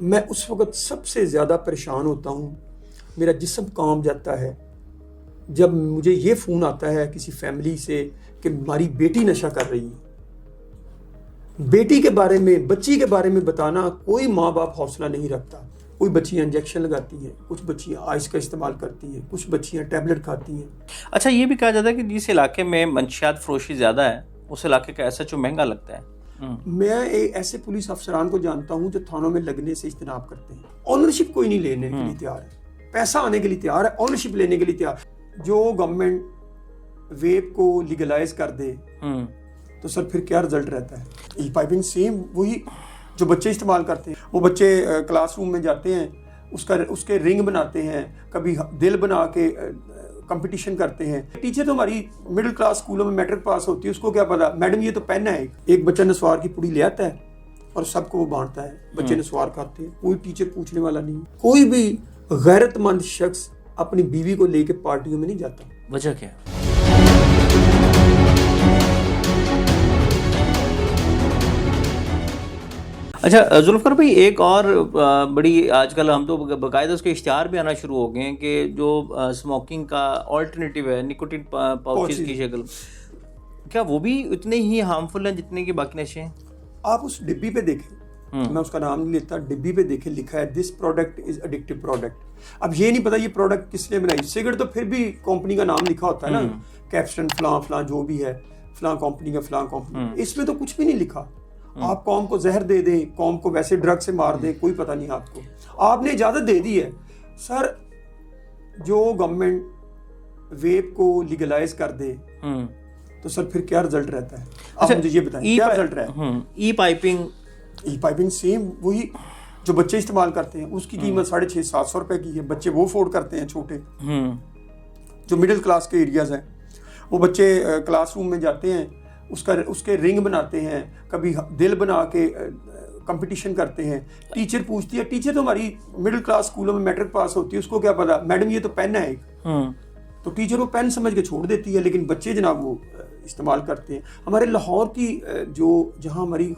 میں اس وقت سب سے زیادہ پریشان ہوتا ہوں، میرا جسم کانپ جاتا ہے جب مجھے یہ فون آتا ہے کسی فیملی سے کہ ہماری بیٹی نشہ کر رہی ہے۔ بیٹی کے بارے میں، بچی کے بارے میں بتانا کوئی ماں باپ حوصلہ نہیں رکھتا۔ کوئی بچیاں انجیکشن لگاتی ہیں، کچھ بچیاں آئس کا استعمال کرتی ہیں، کچھ بچیاں ٹیبلٹ کھاتی ہیں۔ اچھا، یہ بھی کہا جاتا ہے کہ جس علاقے میں منشیات فروشی زیادہ ہے اس علاقے کا ایس ایچ او مہنگا لگتا ہے۔ میں ایسے پولیس افسران کو جانتا ہوں جو تھانوں میں لگنے سے اجتناب کرتے ہیں، اونرشپ کوئی نہیں لینے کے لیے تیار ہے، پیسہ آنے کے لیے تیار ہے، اونرشپ لینے کے لیے تیار۔ جو گورنمنٹ ویپ کو لیگلائز کر دے تو سر پھر کیا رزلٹ رہتا ہے؟ ای پائپنگ سیم وہی جو بچے استعمال کرتے ہیں، وہ بچے کلاس روم میں جاتے ہیں، اس کے رنگ بناتے ہیں، کبھی دل بنا کے کمپٹیشن کرتے ہیں۔ ٹیچر تو ہماری مڈل کلاس اسکولوں میں میٹرک پاس ہوتی ہے، اس کو کیا پتا میڈم یہ تو پین ہے، ایک بچہ نسوار کی پوڑی لے آتا ہے اور سب کو وہ بانٹتا ہے، بچے نسوار کھاتے ہیں، کوئی ٹیچر پوچھنے والا نہیں۔ کوئی بھی غیرت مند شخص اپنی بیوی کو لے کے پارٹیوں میں نہیں جاتا۔ وجہ کیا؟ اچھا ذوالفقار بھائی، ایک اور بڑی آج کل ہم تو باقاعدہ اس کے اشتہار بھی آنا شروع ہو گئے ہیں کہ جو اسموکنگ کا آلٹرنیٹیو ہے نکوٹین پاؤچز کی شکل، کیا وہ بھی اتنے ہی ہارمفل ہیں جتنے کہ باقی نشے ہیں؟ آپ اس ڈبی پہ دیکھیں، میں اس کا نام نہیں لیتا، ڈبی پہ دیکھیں لکھا ہے this product is addictive product. اب یہ نہیں پتا یہ پروڈکٹ کس نے بنائی۔ سگریٹ تو پھر بھی کمپنی کا نام لکھا ہوتا ہے نا، کیپسٹن فلاں فلاں جو بھی ہے، فلاں کمپنی کا فلاں کمپنی، اس میں تو کچھ بھی نہیں لکھا۔ آپ قوم کو زہر دے دیں، قوم کو ویسے ڈرگ سے مار دیں، کوئی پتہ نہیں آپ کو۔ آپ نے اجازت دے دی ہے۔ سر جو گورنمنٹ ویپ کو لیگلائز کر دے تو سر پھر کیا رزلٹ رہتا ہے؟ آپ مجھے یہ بتائیں کیا رزلٹ رہتا ہے؟ ای پائپنگ سیم وہی جو بچے استعمال کرتے ہیں، اس کی قیمت 650-700 روپے کی ہے، بچے وہ افورڈ کرتے ہیں۔ چھوٹے جو مڈل کلاس کے ایریاز ہیں، وہ بچے کلاس روم میں جاتے ہیں، اس کے رنگ بناتے ہیں، کبھی دل بنا کے کمپٹیشن کرتے ہیں۔ ٹیچر پوچھتی ہے، ٹیچر تو ہماری مڈل کلاس اسکولوں میں میٹرک پاس ہوتی ہے، اس کو کیا پتا میڈم یہ تو پین ہے ایک، تو ٹیچر وہ پین سمجھ کے چھوڑ دیتی ہے، لیکن بچے جناب وہ استعمال کرتے ہیں۔ ہمارے لاہور کی جہاں ہماری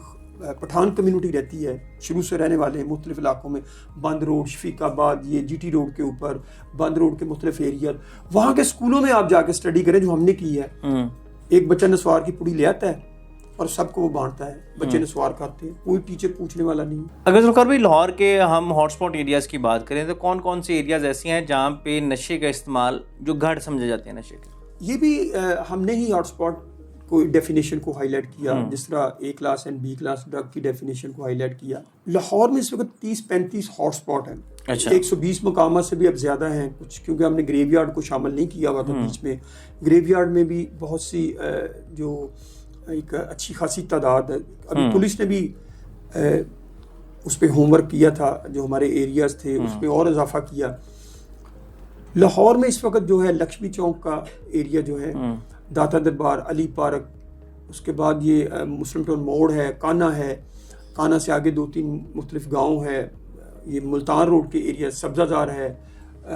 پٹھان کمیونٹی رہتی ہے، شروع سے رہنے والے ہیں مختلف علاقوں میں، بند روڈ، شفیق آباد، یہ جی ٹی روڈ کے اوپر، بند روڈ کے مختلف ایریا، وہاں کے اسکولوں میں آپ جا کے اسٹڈی کریں جو ہم نے کی ہے۔ ایک بچہ نسوار کی پوڑی لے آتا ہے اور سب کو وہ بانٹتا ہے، بچے نسوار کھاتے ہیں، کوئی ٹیچر پوچھنے والا نہیں۔ اگر ذوالفقار بھائی لاہور کے ہم ہاٹ اسپاٹ ایریاز کی بات کریں تو کون کون سے ایریاز ایسے ہیں جہاں پہ نشے کا استعمال جو گھاٹ سمجھے جاتے ہیں نشے کے؟ یہ بھی ہم نے ہی ہاٹ اسپاٹ کو ڈیفینیشن کو ہائی لائٹ کیا، جس طرح A class and B class drug کی ڈیفینیشن کو ہائی لائٹ کیا۔ لاہور میں اس وقت 30-35 ہاٹ اسپاٹ ہیں، 120 مقامات سے بھی اب زیادہ ہیں کچھ، کیونکہ ہم نے گریو یارڈ کو شامل نہیں کیا ہوا تھا بیچ میں۔ گریو یارڈ میں بھی بہت سی جو ایک اچھی خاصی تعداد ہے۔ ابھی پولیس نے بھی اس پہ ہوم ورک کیا تھا، جو ہمارے ایریاز تھے اس پہ اور اضافہ کیا۔ لاہور میں اس وقت جو ہے لکشمی چوک کا ایریا جو ہے، داتا دربار، علی پارک، اس کے بعد یہ مسلم ٹاؤن موڑ ہے، کانا ہے، کانا سے آگے 2-3 مختلف گاؤں ہے، یہ ملتان روڈ کے ایریا، سبزہ زار ہے،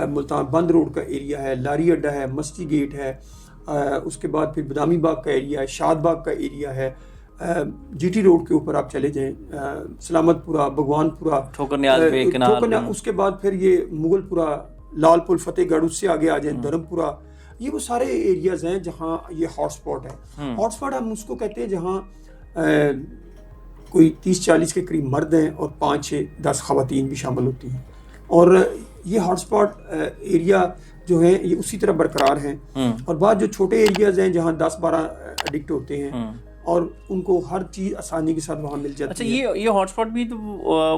ملتان بند روڈ کا ایریا ہے، لاری اڈا ہے، مستی گیٹ ہے، اس کے بعد پھر بادامی باغ کا ایریا ہے، شاد باغ کا ایریا ہے، جی ٹی روڈ کے اوپر آپ چلے جائیں، سلامت پورہ، بھگوان پورہ، اس کے بعد پھر یہ مغل پورہ، لال پل، فتح گڑھ، اس سے آگے آ جائیں دھرم پورہ۔ یہ وہ سارے ایریاز ہیں جہاں یہ ہاٹ اسپاٹ ہے۔ ہاٹ اسپاٹ ہم اس کو کہتے ہیں جہاں کوئی 30-40 کے قریب مرد ہیں اور 5-6-10 خواتین بھی شامل ہوتی ہیں، اور یہ ہاٹ اسپاٹ ایریا جو ہیں یہ اسی طرح برقرار ہیں۔ اور بعض جو چھوٹے ایریاز ہیں جہاں 10-12 ایڈکٹ ہوتے ہیں اور ان کو ہر چیز آسانی کے ساتھ وہاں مل جاتی ہے۔ اچھا، یہ ہاٹ اسپاٹ بھی تو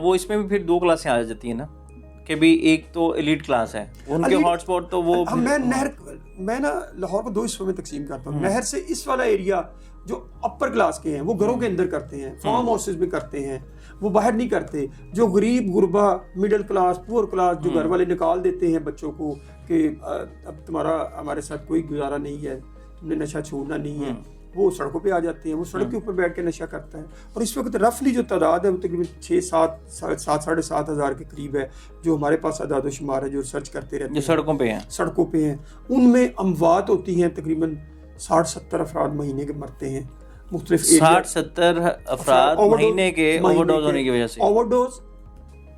وہ اس میں بھی پھر 2 کلاسیں آ جاتی ہیں نا، کہ بھی ایک تو ایلیٹ کلاس ہے ان کے ہاٹ اسپاٹ، تو وہ میں نا لاہور کو 2 حصوں میں تقسیم کرتا ہوں۔ نہر سے اس والا ایریا جو اپر کلاس کے ہیں وہ گھروں کے اندر کرتے ہیں، فارم ہاؤسز میں کرتے ہیں، وہ باہر نہیں کرتے۔ جو غریب غربا، مڈل کلاس، پور کلاس، جو گھر والے نکال دیتے ہیں بچوں کو کہ اب تمہارا ہمارے ساتھ کوئی گزارا نہیں ہے، تم نے نشہ چھوڑنا نہیں ہے، وہ سڑکوں پہ آ جاتے ہیں، وہ سڑک کے اوپر بیٹھ کے نشہ کرتا ہے۔ اور اس وقت رفلی جو تعداد ہے وہ تقریباً 7,000 ہزار کے قریب ہے، جو ہمارے پاس اعداد و شمار ہے، جو ریسرچ کرتے رہتے ہیں، جو سڑکوں پہ ہیں۔ ان میں اموات ہوتی ہیں تقریباً 60-70 افراد مہینے کے مرتے ہیں مختلف 60-70 افراد مہینے کے اوور ڈوز ہونے کی وجہ سے۔ اوور ڈوز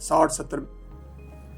60-70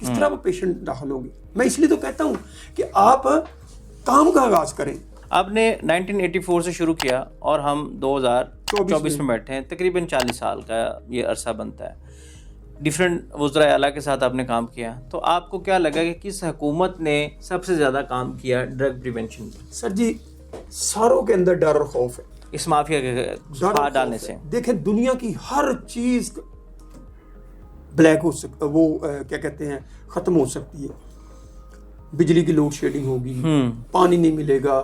کس طرح وہ پیشنٹ داخل ہوگی. میں اس لیے تو کہتا ہوں کہ آپ کام کا آغاز کریں. آپ نے 1984 سے شروع کیا اور ہم 2024 میں بیٹھے ہیں, تقریباً 40 سال کا یہ عرصہ بنتا ہے. ڈفرینٹ وزرائے اعلیٰ کے ساتھ آپ نے کام کیا, تو آپ کو کیا لگا کہ کس حکومت نے سب سے زیادہ کام کیا ڈرگ پریونشن میں؟ سر جی, ساروں کے اندر ڈر اور خوف ہے اس مافیا کے ہاتھ ڈالنے سے. دیکھیں دنیا کی ہر چیز بلیک ہو سکتا, وہ کیا کہتے ہیں, ختم ہو سکتی ہے. بجلی کی لوڈ شیڈنگ ہوگی, پانی نہیں ملے گا,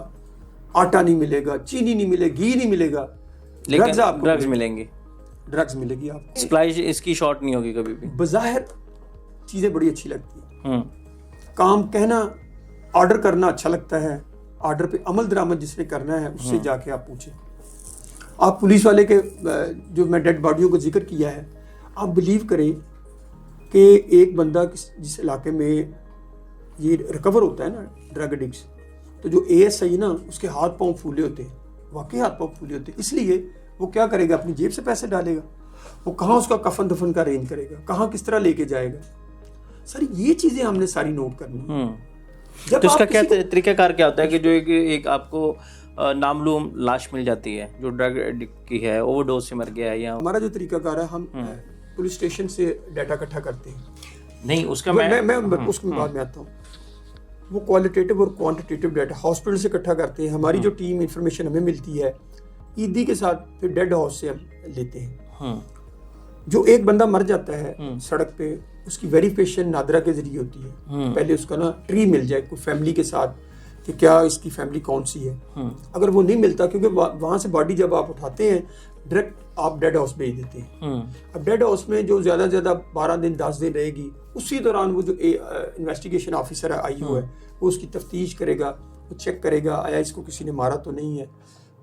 آٹا نہیں ملے گا, چینی نہیں ملے, گھی نہیں ملے گا, لیکن ڈرگز ملیں گے, ڈرگز ملے گی آپ کو. سپلائی اس کی شارٹ نہیں ہوگی کبھی بھی. بظاہر چیزیں بڑی اچھی لگتی ہیں, کام کہنا, آرڈر کرنا اچھا لگتا ہے, آرڈر پہ عمل درآمد جس نے کرنا ہے اس سے جا کے آپ پوچھیں. آپ پولیس والے کے جو میں ڈیڈ باڈیوں کو ذکر کیا ہے, آپ بلیو کریں کہ ایک بندہ جس علاقے میں یہ ریکور ہوتا ہے نا ڈرگ ایڈکٹس, تو جو ASI نا اس کے ہاتھ پاؤں پھولے ہوتے ہیں, واقعی ہاتھ پاؤں پھولے ہوتے ہیں. اس لیے وہ کیا کرے گا, اپنی جیب سے پیسے ڈالے گا, وہ کہاں اس کا کفن دفن کا ارینج کرے گا, کہاں کس طرح لے کے جائے گا. سر یہ چیزیں ہم نے ساری نوٹ کرنی. تو اس کا کیا طریقہ کار کیا ہوتا ہے کہ جو ایک آپ کو نامعلوم لاش مل جاتی ہے جو ڈرگ ایڈکٹ کی ہے, اوور ڈوز سے مر گیا ہے, یا ہمارا جو طریقہ کار ہے, ہم پولیس اسٹیشن سے ڈیٹا اکٹھا کرتے ہیں. نہیں اس کا میں اس کے بعد میں آتا ہوں. وہ کوالٹیٹیو اور کوانٹیٹیو ڈیٹا ہاسپٹل سے اکٹھا کرتے ہیں. ہماری جو ٹیم انفارمیشن ہمیں ملتی ہے عیدی کے ساتھ پھر ڈیڈ ہاؤس سے ہم لیتے ہیں. جو ایک بندہ مر جاتا ہے سڑک پہ, اس کی ویریفیکیشن نادرا کے ذریعے ہوتی ہے. پہلے اس کا نا ٹری مل جائے کوئی فیملی کے ساتھ کہ کیا اس کی فیملی کون سی ہے. اگر وہ نہیں ملتا, کیونکہ وہاں سے باڈی جب آپ اٹھاتے ہیں ڈائریکٹ آپ ڈیڈ ہاؤس بھیج دیتے ہیں. اب ڈیڈ ہاؤس میں جو زیادہ سے زیادہ 12 دن 10 دن رہے گی, اسی دوران وہ جو انویسٹیگیشن آفیسر ہے IO ہے, وہ اس کی تفتیش کرے گا, وہ چیک کرے گا آیا اس کو کسی نے مارا تو نہیں ہے,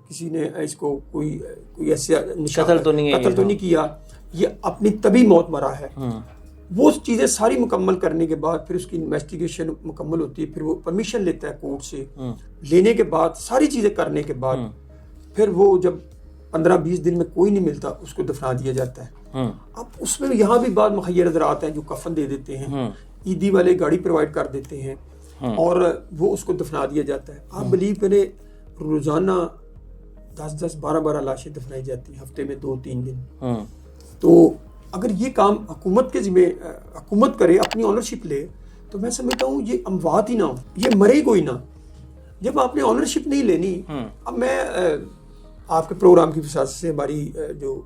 کسی نے اس کو کوئی ایسا قتل تو نہیں کیا, یہ اپنی طبی موت مرا ہے. وہ چیزیں ساری مکمل کرنے کے بعد پھر اس کی انویسٹیگیشن مکمل ہوتی ہے. پھر وہ پرمیشن لیتا ہے کورٹ سے, لینے کے بعد ساری چیزیں کرنے کے بعد پھر وہ جب 15-20 دن میں کوئی نہیں ملتا, اس کو دفنا دیا جاتا ہے. اب اس میں یہاں بھی بعض مخیر حضرات ہیں جو کفن دے دیتے ہیں, عیدی والے گاڑی پرووائڈ کر دیتے ہیں, اور وہ اس کو دفنا دیا جاتا ہے. آپ بلیو کریں روزانہ 10-12 لاشیں دفنائی جاتی ہیں, ہفتے میں 2-3 دن. تو اگر یہ کام حکومت کے ذمہ حکومت کرے, اپنی آنرشپ لے, تو میں سمجھتا ہوں یہ اموات ہی نہ ہو, یہ مرے کوئی نہ. جب آپ نے آنرشپ نہیں لینی, اب میں آپ کے پروگرام کی وجہ سے ہماری جو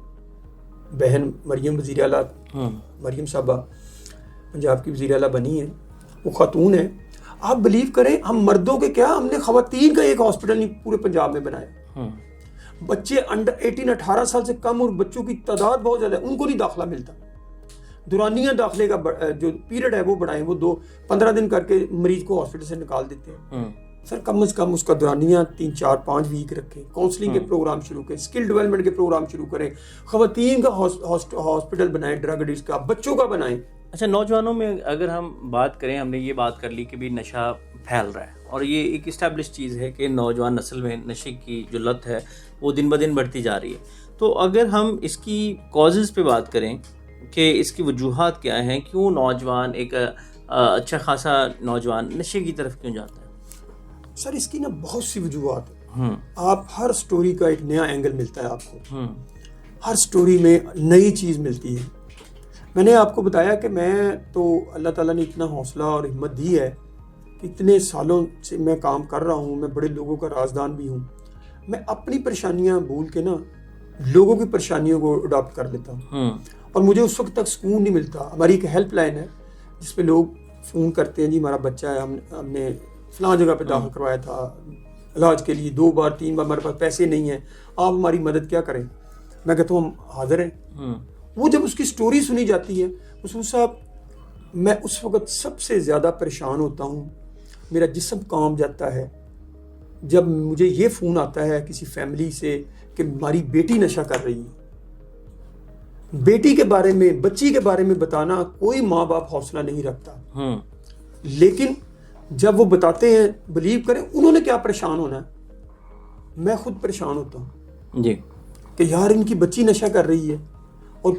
بہن مریم وزیر اعلیٰ مریم صاحبہ پنجاب کی وزیر اعلیٰ بنی ہیں, وہ خاتون ہیں. آپ بلیو کریں ہم مردوں کے کیا, ہم نے خواتین کا ایک ہاسپٹل نہیں پورے پنجاب میں بنایا. بچے انڈر 18-18 سال سے کم اور بچوں کی تعداد بہت زیادہ ہے, ان کو نہیں داخلہ ملتا. دورانیہ داخلے کا جو پیریڈ ہے وہ بڑھائیں, وہ 2-15 دن کر کے مریض کو ہاسپٹل سے نکال دیتے ہیں. سر کم از کم اس کا دورانیہ 3-4-5 ویک رکھیں, کاؤنسلنگ کے پروگرام شروع کریں, اسکل ڈیولپمنٹ کے پروگرام شروع کریں, خواتین کا ہاسپٹل بنائیں, ڈرگ ایڈکٹس کا, بچوں کا بنائیں. اچھا, نوجوانوں میں اگر ہم بات کریں, ہم نے یہ بات کر لی کہ بھی نشہ پھیل رہا ہے, اور یہ ایک اسٹیبلش چیز ہے کہ نوجوان نسل میں نشے کی جو لت ہے وہ دن بدن بڑھتی جا رہی ہے. تو اگر ہم اس کی کازز پہ بات کریں کہ اس کی وجوہات کیا ہیں, کیوں نوجوان ایک اچھا خاصا نوجوان نشے کی طرف کیوں جاتا ہے؟ سر اس کی نا بہت سی وجوہات ہیں. آپ ہر سٹوری کا ایک نیا اینگل ملتا ہے آپ کو, ہر سٹوری میں نئی چیز ملتی ہے. میں نے آپ کو بتایا کہ میں تو اللہ تعالیٰ نے اتنا حوصلہ اور ہمت دی ہے کہ اتنے سالوں سے میں کام کر رہا ہوں, میں بڑے لوگوں کا رازدان بھی ہوں. میں اپنی پریشانیاں بھول کے نا لوگوں کی پریشانیوں کو اڈاپٹ کر لیتا ہوں, اور مجھے اس وقت تک سکون نہیں ملتا. ہماری ایک ہیلپ لائن ہے جس پہ لوگ فون کرتے ہیں, جی ہمارا بچہ ہے, ہم نے فلاں جگہ پہ داخل کروایا تھا علاج کے لیے, 2 بار 3 بار, ہمارے پاس پیسے نہیں ہیں, آپ ہماری مدد کیا کریں. میں کہتا ہوں ہم حاضر ہیں. وہ جب اس کی سٹوری سنی جاتی ہے, مسعود صاحب میں اس وقت سب سے زیادہ پریشان ہوتا ہوں, میرا جسم کانپ جاتا ہے جب مجھے یہ فون آتا ہے کسی فیملی سے کہ ہماری بیٹی نشہ کر رہی ہے. بیٹی کے بارے میں, بچی کے بارے میں بتانا کوئی ماں باپ حوصلہ نہیں رکھتا, لیکن جب وہ بتاتے ہیں, بلیو کریں انہوں نے کیا پریشان ہونا ہے, میں خود پریشان ہوتا ہوں جی, کہ یار ان کی بچی نشہ کر رہی ہے, اور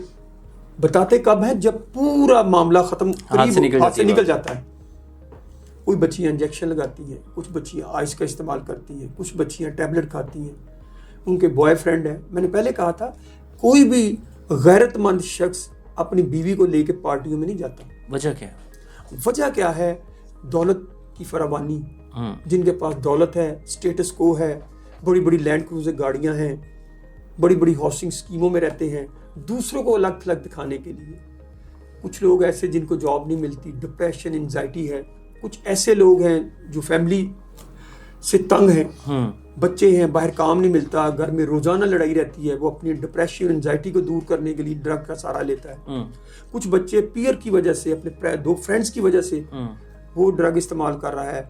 بتاتے کب ہیں؟ جب پورا معاملہ ختم ہاتھ سے نکل جاتا ہے. کوئی بچیاں انجیکشن لگاتی ہیں, کچھ بچیاں آئس کا استعمال کرتی ہیں, کچھ بچیاں ٹیبلٹ کھاتی ہیں, ان کے بوائے فرینڈ ہیں. میں نے پہلے کہا تھا کوئی بھی غیرت مند شخص اپنی بیوی کو لے کے پارٹیوں میں نہیں جاتا. وجہ کیا؟ وجہ کیا ہے؟ دولت کی فراوانی. جن کے پاس دولت ہے, اسٹیٹس کو ہے, بڑی بڑی لینڈ کروزر گاڑیاں ہیں, بڑی بڑی ہاؤسنگ اسکیموں میں رہتے ہیں, دوسروں کو الگ تھلگ دکھانے کے لیے. کچھ لوگ ایسے جن کو جاب نہیں ملتی, ڈپریشن, انزائٹی ہے. کچھ ایسے لوگ ہیں جو فیملی سے تنگ ہیں, بچے ہیں, باہر کام نہیں ملتا, گھر میں روزانہ لڑائی رہتی ہے, وہ اپنی ڈپریشن, انزائٹی کو دور کرنے کے لیے ڈرگ کا سہارا لیتا ہے. کچھ بچے پیئر کی وجہ سے, اپنے 2 فرینڈس کی وجہ سے وہ ڈرگ استعمال کر رہا ہے.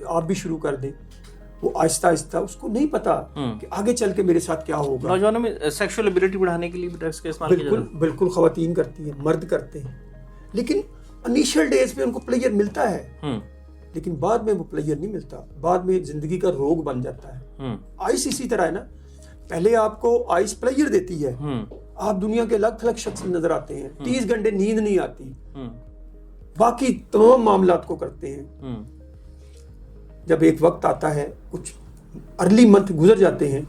آپ بھی شروع کر دیں. وہ آہستہ آہستہ, اس کو نہیں پتا کہ آگے چل کے میرے ساتھ کیا ہوگا. نوجوانوں میں سیکشول ایبلٹی بڑھانے کے لیے ڈرگس کا استعمال کیا جاتا ہے. بالکل خواتین کرتی ہیں, مرد کرتے ہیں, لیکن انیشل ڈیز پہ ان کو پلیئر ملتا ہے, لیکن بعد میں وہ پلیئر نہیں ملتا, بعد میں زندگی کا روگ بن جاتا ہے. آئس اسی طرح ہے نا, پہلے آپ کو آئس پلیئر دیتی ہے, آپ دنیا کے الگ تھلگ شخص نظر آتے ہیں, 30 گھنٹے نیند نہیں آتی, باقی تمام معاملات کو کرتے ہیں. جب ایک وقت آتا ہے, کچھ ارلی منتھ گزر جاتے ہیں,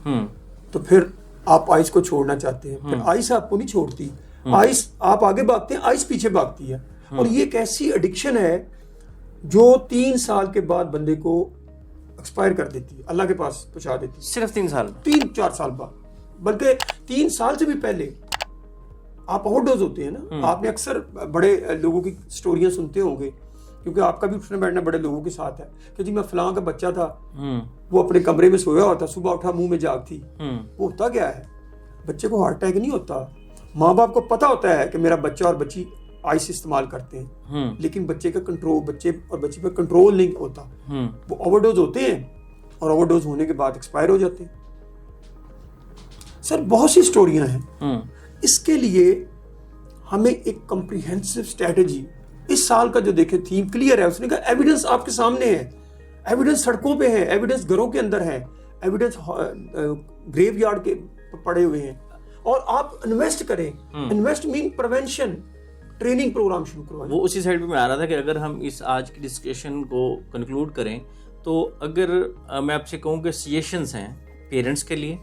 تو پھر آپ آئس کو چھوڑنا چاہتے ہیں. پھر آئس آپ کو نہیں چھوڑتی, آئس آپ آگے بھاگتے ہیں, آئس پیچھے بھاگتی ہے. اور یہ ایک ایسی ایڈکشن ہے جو 3 سال کے بعد بندے کو ایکسپائر کر دیتی ہے, اللہ کے پاس پہنچا دیتی ہے. صرف 3 سال, 3-4 سال بعد, بلکہ 3 سال سے بھی پہلے آپ اوور ڈوز ہوتے ہیں نا. آپ نے اکثر بڑے لوگوں کی سٹوریاں سنتے ہوں گے, کیونکہ آپ کا بھی اٹھنا بیٹھنا بڑے لوگوں کے ساتھ ہے, کہ جی میں فلاں کا بچہ تھا, وہ اپنے کمرے میں سویا ہوتا, صبح اٹھا منہ میں جاگ تھی. وہ ہوتا کیا ہے, بچے کو ہارٹ اٹیک نہیں ہوتا. ماں باپ کو پتا ہوتا ہے کہ میرا بچہ اور بچی آئس استعمال کرتے ہیں, لیکن بچے کا کنٹرول, بچے اور بچی پہ کنٹرول نہیں ہوتا. وہ اوور ڈوز ہوتے ہیں, اور اوور ڈوز ہونے کے بعد ایکسپائر ہو جاتے ہیں. سر بہت سی سٹوریاں ہیں. اس کے لیے ہمیں ایک کمپریہنسو اسٹریٹجی, اس سال کا جو دیکھیں تھیم کلیئر ہے. اس نے کہا ایویڈنس آپ کے سامنے ہے, ایویڈنس سڑکوں پہ ہے, ایویڈنس گھروں کے اندر ہے, ایویڈنس گریو یارڈ کے پڑے ہوئے ہیں, اور آپ انویسٹ کریں. انویسٹ مین پریونشن, ٹریننگ پروگرام شروع کروائیں. وہ اسی سائڈ پہ میں آ رہا تھا کہ اگر ہم اس آج کی ڈسکشن کو کنکلوڈ کریں, تو اگر میں آپ سے کہوں کہ سجیشنز ہیں پیرنٹس کے لیے,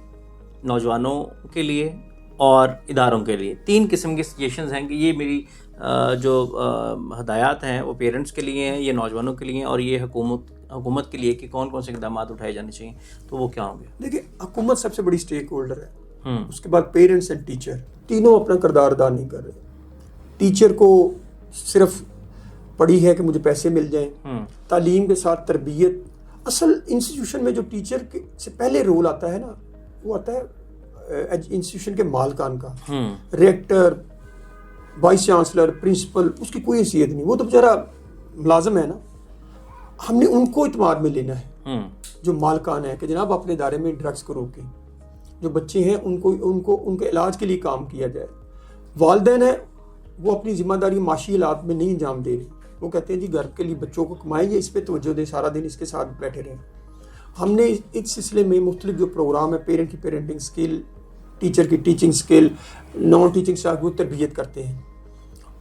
نوجوانوں کے لیے اور اداروں کے لیے, 3 قسم کے سجیشنز ہیں کہ یہ میری جو ہدایات ہیں وہ پیرنٹس کے لیے ہیں, یہ نوجوانوں کے لیے ہیں, اور یہ حکومت کے لیے کہ کون کون سے اقدامات اٹھائے جانے چاہیے, تو وہ کیا ہوں گے؟ دیکھیں, حکومت سب سے بڑی اسٹیک ہولڈر ہے, اس کے بعد پیرنٹس اینڈ ٹیچر, تینوں اپنا کردار ادا نہیں کر رہے. ٹیچر کو صرف پڑھی ہے کہ مجھے پیسے مل جائیں, تعلیم کے ساتھ تربیت. اصل انسٹیٹیوشن میں جو ٹیچر سے پہلے رول آتا ہے نا, وہ آتا ہے انسٹیٹیوشن کے مالکان کا, ریکٹر, وائس چانسلر, پرنسپل, اس کی کوئی حیثیت نہیں, وہ تو بیچارہ ملازم ہے نا. ہم نے ان کو اعتماد میں لینا ہے جو مالکان ہے, کہ جناب اپنے ادارے میں ڈرگس کو روکیں, جو بچے ہیں ان کے علاج کے لیے کام کیا جائے. والدین ہیں وہ اپنی ذمہ داری معاشی حالات میں نہیں انجام دے رہے, وہ کہتے ہیں جی گھر کے لیے بچوں کو کمائیں, یہ اس پہ توجہ دیں, سارا دن اس کے ساتھ بیٹھے رہیں. ہم نے اس سلسلے میں مختلف جو پروگرام ہے, پیرنٹ کی پیرنٹنگ سکل, ٹیچر کی ٹیچنگ سکل, نان ٹیچنگ سٹاف کو تربیت کرتے ہیں.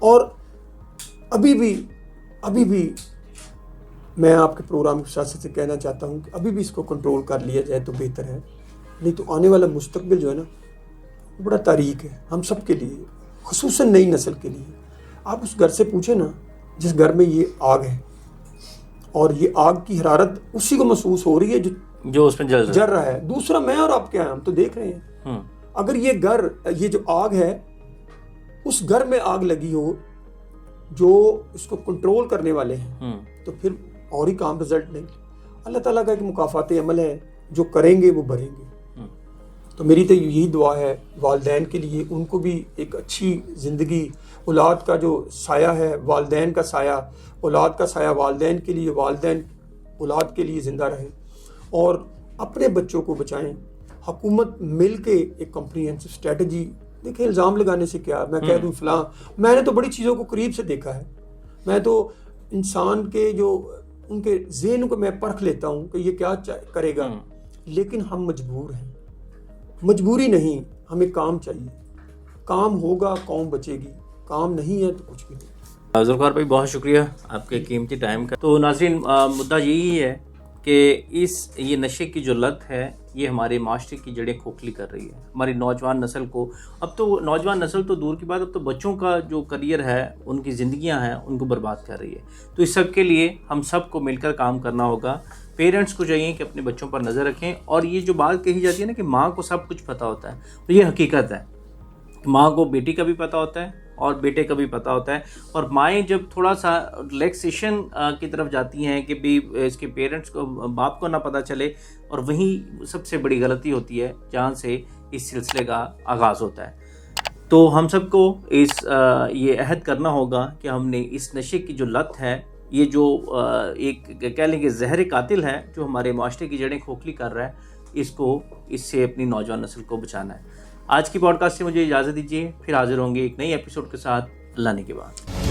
اور ابھی بھی میں آپ کے پروگرام کی ساتھ سے کہنا چاہتا ہوں کہ ابھی بھی اس کو کنٹرول کر لیا جائے تو بہتر ہے, نہیں تو آنے والا مستقبل جو ہے نا بڑا تاریک ہے ہم سب کے لیے, خصوصاً نئی نسل کے لیے. آپ اس گھر سے پوچھیں نا جس گھر میں یہ آگ ہے, اور یہ آگ کی حرارت اسی کو محسوس ہو رہی ہے جو اس میں جل رہا ہے. دوسرا میں اور آپ کیا ہیں, ہم تو دیکھ رہے ہیں. اگر یہ جو آگ ہے, اس گھر میں آگ لگی ہو جو اس کو کنٹرول کرنے والے ہیں, تو پھر اور ہی کام رزلٹ نہیں. اللہ تعالیٰ کا ایک مکافات عمل ہے, جو کریں گے وہ بھریں گے. تو میری تو یہی دعا ہے والدین کے لیے, ان کو بھی ایک اچھی زندگی, اولاد کا جو سایہ ہے, والدین کا سایہ, اولاد کا سایہ والدین کے لیے, والدین اولاد کے لیے زندہ رہیں, اور اپنے بچوں کو بچائیں. حکومت مل کے ایک کمپریہنسو اسٹریٹجی. دیکھیں, الزام لگانے سے کیا, میں کہہ دوں فلاں, میں نے تو بڑی چیزوں کو قریب سے دیکھا ہے, میں تو انسان کے جو ان کے ذہن کو میں پرکھ لیتا ہوں کہ یہ کیا کرے گا, لیکن ہم مجبور ہیں. مجبوری نہیں, ہمیں کام چاہیے. کام ہوگا قوم بچے گی، کام نہیں ہے تو کچھ بھی نہیں۔ ذوالفقار بھائی بہت شکریہ آپ کے قیمتی ٹائم کا۔ تو ناظرین مدعا یہی ہے کہ یہ نشے کی جو لت ہے یہ ہمارے معاشرے کی جڑیں کھوکھلی کر رہی ہے، ہماری نوجوان نسل کو، اب تو نوجوان نسل تو دور کی بات، اب تو بچوں کا جو کریئر ہے، ان کی زندگیاں ہیں، ان کو برباد کر رہی ہے۔ تو اس سب کے لیے ہم سب کو مل کر کام کرنا ہوگا۔ پیرنٹس کو چاہیے کہ اپنے بچوں پر نظر رکھیں، اور یہ جو بات کہی جاتی ہے نا کہ ماں کو سب کچھ پتہ ہوتا ہے، تو یہ حقیقت ہے۔ ماں کو بیٹی کا بھی پتہ ہوتا ہے اور بیٹے کا بھی پتہ ہوتا ہے، اور مائیں جب تھوڑا سا ریلیکسیشن کی طرف جاتی ہیں کہ بھی اس کے پیرنٹس کو، باپ کو نہ پتہ چلے، اور وہیں سب سے بڑی غلطی ہوتی ہے جہاں سے اس سلسلے کا آغاز ہوتا ہے۔ تو ہم سب کو یہ عہد کرنا ہوگا کہ ہم نے اس نشے کی جو لت ہے، یہ جو ایک کہہ لیں کہ زہر قاتل ہے جو ہمارے معاشرے کی جڑیں کھوکھلی کر رہا ہے، اس سے اپنی نوجوان نسل کو بچانا ہے۔ آج کی پوڈ کاسٹ سے مجھے اجازت دیجیے، پھر حاضر ہوں گے ایک نئی ایپیسوڈ کے ساتھ، اللہ نے کے بعد۔